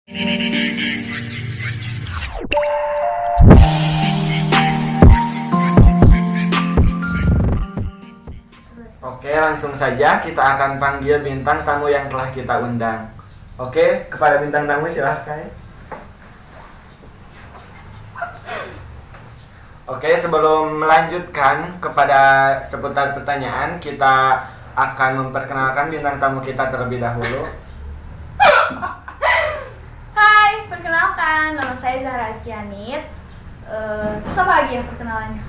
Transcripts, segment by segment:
Oke, langsung saja kita akan panggil bintang tamu yang telah kita undang. Oke, kepada bintang tamu silahkan. Oke, sebelum melanjutkan kepada seputar pertanyaan, kita akan memperkenalkan bintang tamu kita terlebih dahulu. Hai, perkenalkan, nama saya Zahra Azkianit. Terus apa lagi ya perkenalannya?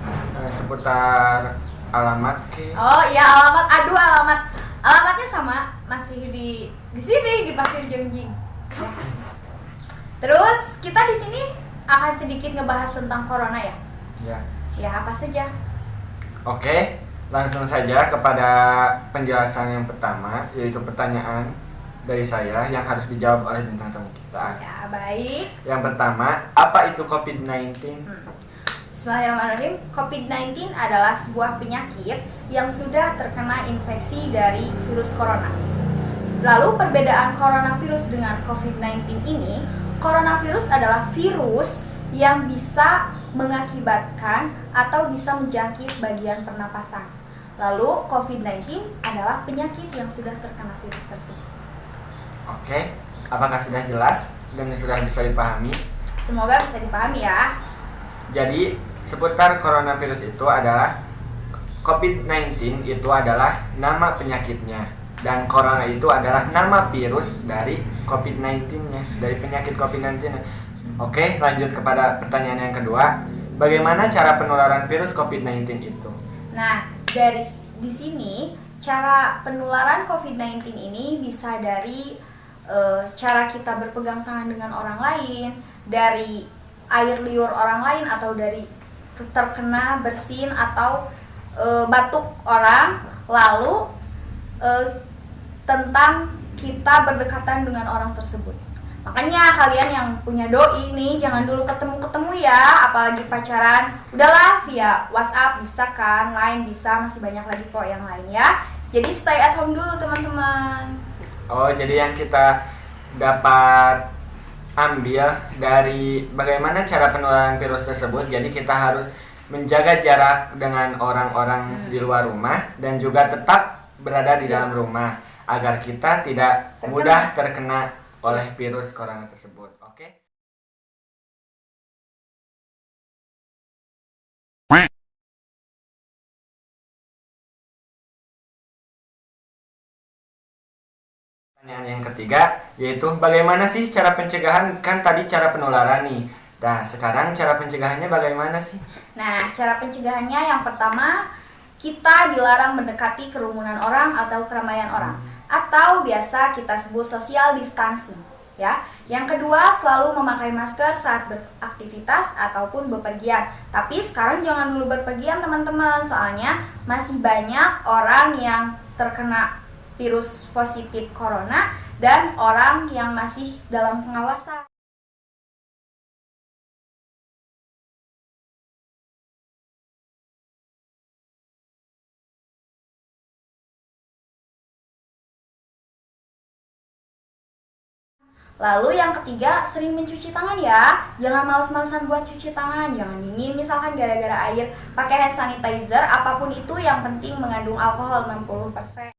Seputar alamat Oh iya, alamat. Aduh, alamatnya sama, masih di sini di Pasir Jongjing. Ya. Terus kita di sini akan sedikit ngebahas tentang corona ya. Ya, apa saja? Oke, langsung saja kepada penjelasan yang pertama, yaitu pertanyaan dari saya yang harus dijawab oleh bintang tamu kita. Ya, baik. Yang pertama, apa itu COVID-19? Bismillahirrahmanirrahim. COVID-19 adalah sebuah penyakit yang sudah terkena infeksi dari virus corona. Lalu perbedaan coronavirus dengan COVID-19 ini, coronavirus adalah virus yang bisa mengakibatkan atau bisa menjangkit bagian pernapasan. Lalu COVID-19 adalah penyakit yang sudah terkena virus tersebut. Oke, apakah sudah jelas dan sudah bisa dipahami? Semoga bisa dipahami ya. Jadi, seputar coronavirus itu adalah COVID-19 itu adalah nama penyakitnya, dan corona itu adalah nama virus dari COVID-19-nya, dari penyakit COVID-19-nya. Oke, lanjut kepada pertanyaan yang kedua. Bagaimana cara penularan virus COVID-19 itu? Nah, di sini cara penularan COVID-19 ini bisa dari cara kita berpegang tangan dengan orang lain, dari air liur orang lain, atau dari terkena bersin atau batuk orang, lalu tentang kita berdekatan dengan orang tersebut. Makanya kalian yang punya doi nih jangan dulu ketemu ya, apalagi pacaran. Udahlah via WhatsApp bisa kan, Line bisa, masih banyak lagi kok yang lain ya. Jadi stay at home dulu teman-teman. Oh, jadi yang kita dapat ambil dari bagaimana cara penularan virus tersebut, jadi kita harus menjaga jarak dengan orang-orang di luar rumah dan juga tetap berada di dalam rumah agar kita tidak mudah terkena oleh virus corona tersebut. Oke? Pertanyaan yang ketiga yaitu bagaimana sih cara pencegahan? Kan tadi cara penularan nih. Nah, sekarang cara pencegahannya bagaimana sih? Nah, cara pencegahannya yang pertama, kita dilarang mendekati kerumunan orang atau keramaian orang, atau biasa kita sebut social distancing, ya. Yang kedua, selalu memakai masker saat beraktivitas ataupun bepergian. Tapi sekarang jangan dulu bepergian teman-teman, soalnya masih banyak orang yang terkena virus positif corona dan orang yang masih dalam pengawasan. Lalu yang ketiga, sering mencuci tangan ya. Jangan males-malesan buat cuci tangan. Jangan dingin misalkan gara-gara air. Pakai hand sanitizer, apapun itu yang penting mengandung alkohol 60%.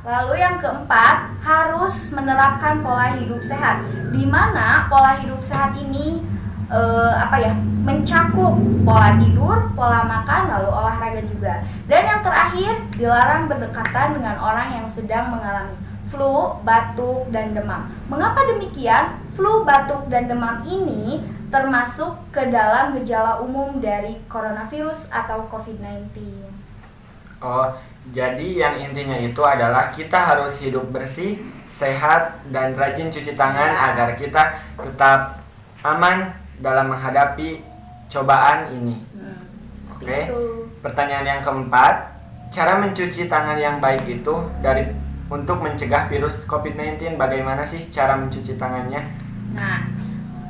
Lalu yang keempat, harus menerapkan pola hidup sehat. Di mana pola hidup sehat ini mencakup pola tidur, pola makan, lalu olahraga juga. Dan yang terakhir, dilarang berdekatan dengan orang yang sedang mengalami flu, batuk, dan demam. Mengapa demikian? Flu, batuk, dan demam ini termasuk ke dalam gejala umum dari coronavirus atau COVID-19. Oh, jadi yang intinya itu adalah kita harus hidup bersih, sehat, dan rajin cuci tangan agar kita tetap aman dalam menghadapi cobaan ini. Oke. Pertanyaan yang keempat, cara mencuci tangan yang baik itu untuk mencegah virus COVID-19, bagaimana sih cara mencuci tangannya? Nah,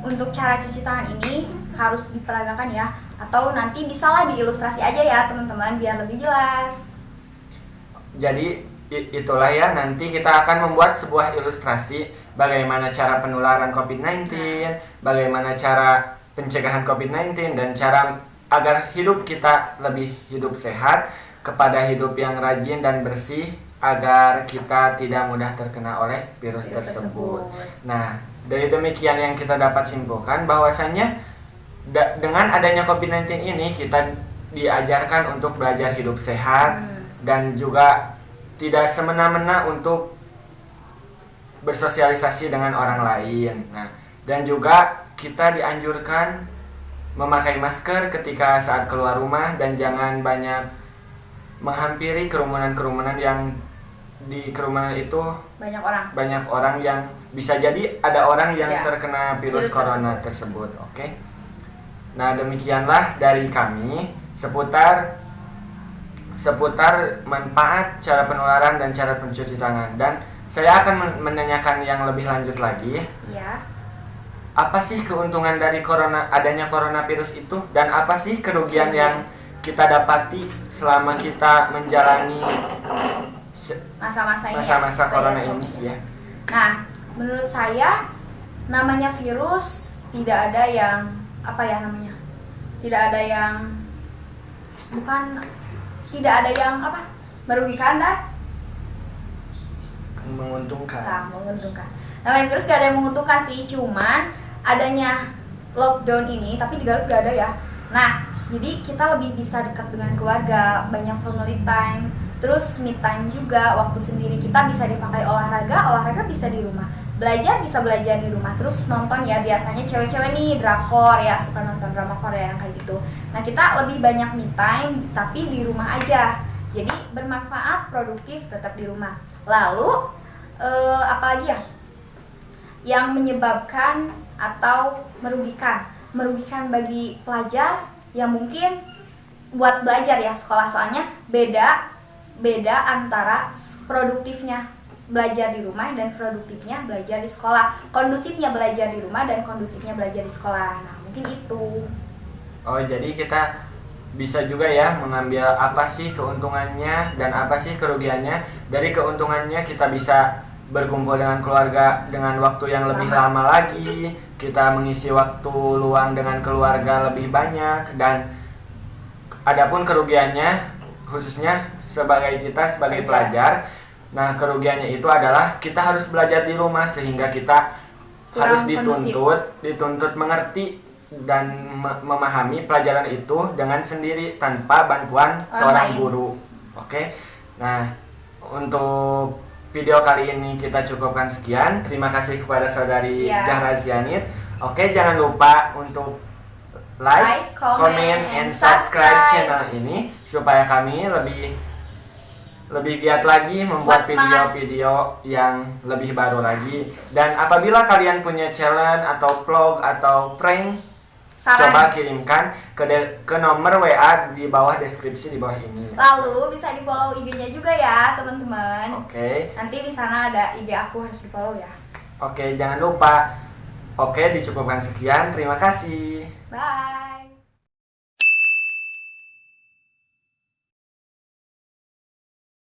untuk cara cuci tangan ini harus diperagakan ya, atau nanti bisalah diilustrasi aja ya teman-teman biar lebih jelas. Jadi itulah ya, nanti kita akan membuat sebuah ilustrasi bagaimana cara penularan COVID-19, bagaimana cara pencegahan COVID-19, dan cara agar hidup kita lebih hidup sehat, kepada hidup yang rajin dan bersih, agar kita tidak mudah terkena oleh virus tersebut. Nah, dari demikian yang kita dapat simpulkan bahwasannya dengan adanya COVID-19 ini kita diajarkan untuk belajar hidup sehat dan juga tidak semena-mena untuk bersosialisasi dengan orang lain. Nah, dan juga kita dianjurkan memakai masker ketika saat keluar rumah dan jangan banyak menghampiri kerumunan-kerumunan yang di kerumunan itu banyak orang yang bisa jadi ada orang yang terkena virus corona tersebut. Oke. Nah, demikianlah dari kami seputar manfaat, cara penularan, dan cara pencuci tangan. Dan saya akan menanyakan yang lebih lanjut lagi. Ya. Apa sih keuntungan dari adanya coronavirus itu, dan apa sih kerugian yang kita dapati selama kita menjalani masa-masa corona ini ya? Nah, menurut saya namanya virus tidak ada yang merugikan dan menguntungkan. Namanya virus gak ada yang menguntungkan sih, cuman adanya lockdown ini, tapi di Garut gak ada ya. Nah, jadi kita lebih bisa dekat dengan keluarga, banyak family time, terus me time juga, waktu sendiri kita bisa dipakai olahraga bisa di rumah, bisa belajar di rumah, terus nonton ya, biasanya cewek-cewek nih drakor ya, suka nonton drama Korea yang kayak gitu. Nah, kita lebih banyak me time tapi di rumah aja, jadi bermanfaat, produktif, tetap di rumah. Lalu apalagi ya yang menyebabkan atau merugikan bagi pelajar yang mungkin buat belajar ya, sekolah, soalnya beda antara produktifnya belajar di rumah dan produktifnya belajar di sekolah, kondusifnya belajar di rumah dan kondusifnya belajar di sekolah. Nah, mungkin itu. Oh, jadi kita bisa juga ya mengambil apa sih keuntungannya dan apa sih kerugiannya. Dari keuntungannya kita bisa berkumpul dengan keluarga dengan waktu yang lebih lama lagi, kita mengisi waktu luang dengan keluarga lebih banyak, dan adapun kerugiannya khususnya kita sebagai pelajar, nah kerugiannya itu adalah kita harus belajar di rumah sehingga kita harus dituntut mengerti dan memahami pelajaran itu dengan sendiri tanpa bantuan seorang guru. Oke. Nah, untuk video kali ini kita cukupkan sekian. Terima kasih kepada saudari Zahra Zianit. Oke, jangan lupa untuk like, comment, and subscribe channel ini supaya kami lebih giat lagi membuat video-video yang lebih baru lagi. Dan apabila kalian punya challenge atau vlog atau prank, coba kirimkan ke nomor WA di bawah deskripsi di bawah ini. Lalu bisa di-follow IG-nya juga ya, teman-teman. Oke. Nanti di sana ada IG aku, harus di-follow ya. Oke, jangan lupa. Oke, dicukupkan sekian. Terima kasih. Bye.